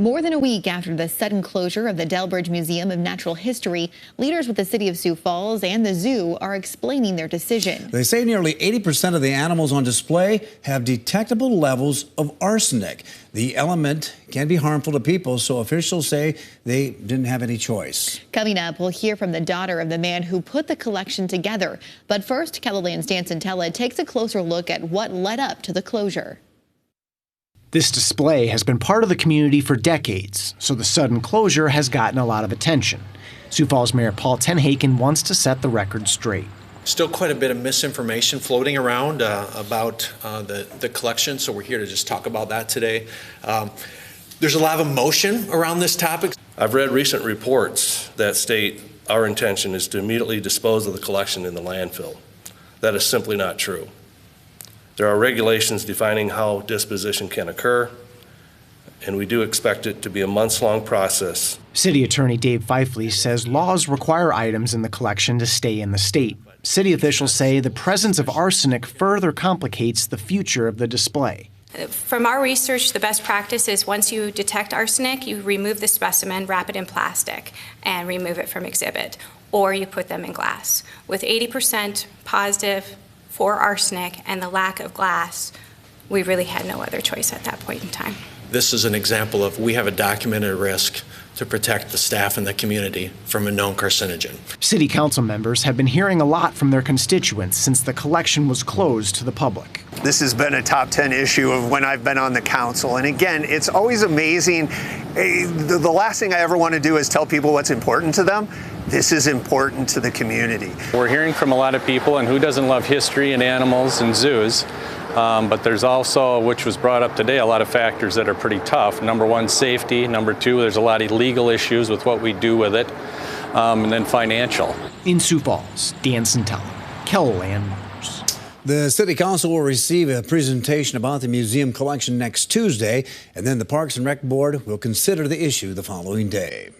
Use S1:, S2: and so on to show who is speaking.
S1: More than a week after the sudden closure of the Delbridge Museum of Natural History, leaders with the city of Sioux Falls and the zoo are explaining their decision.
S2: They say nearly 80% of the animals on display have detectable levels of arsenic. The element can be harmful to people, so officials say they didn't have any choice.
S1: Coming up, we'll hear from the daughter of the man who put the collection together. But first, KELOLAND's Dan Santella takes a closer look at what led up to the closure.
S3: This display has been part of the community for decades, so the sudden closure has gotten a lot of attention. Sioux Falls Mayor Paul Tenhaken wants to set the record straight.
S4: Still quite a bit of misinformation floating around about the collection, so we're here to just talk about that today. There's a lot of emotion around this topic.
S5: I've read recent reports that state our intention is to immediately dispose of the collection in the landfill. That is simply not true. There are regulations defining how disposition can occur, and we do expect it to be a months-long process.
S3: City Attorney Dave Feifley says laws require items in the collection to stay in the state. City officials say the presence of arsenic further complicates the future of the display.
S6: From our research, the best practice is once you detect arsenic, you remove the specimen, wrap it in plastic, and remove it from exhibit, or you put them in glass. With 80% positive for arsenic and the lack of glass, we really had no other choice at that point in time.
S4: This is an example of we have a documented risk to protect the staff and the community from a known carcinogen.
S3: City council members have been hearing a lot from their constituents since the collection was closed to the public.
S7: This has been a top 10 issue of when I've been on the council. And again, it's always amazing. The last thing I ever want to do is tell people what's important to them. This is important to the community.
S8: We're hearing from a lot of people, and who doesn't love history and animals and zoos? But there's also, which was brought up today, a lot of factors that are pretty tough. Number one, safety. Number two, there's a lot of legal issues with what we do with it. And then financial.
S3: In Sioux Falls, Dan Santella, KELOLAND News.
S2: The City Council will receive a presentation about the museum collection next Tuesday, and then the Parks and Rec Board will consider the issue the following day.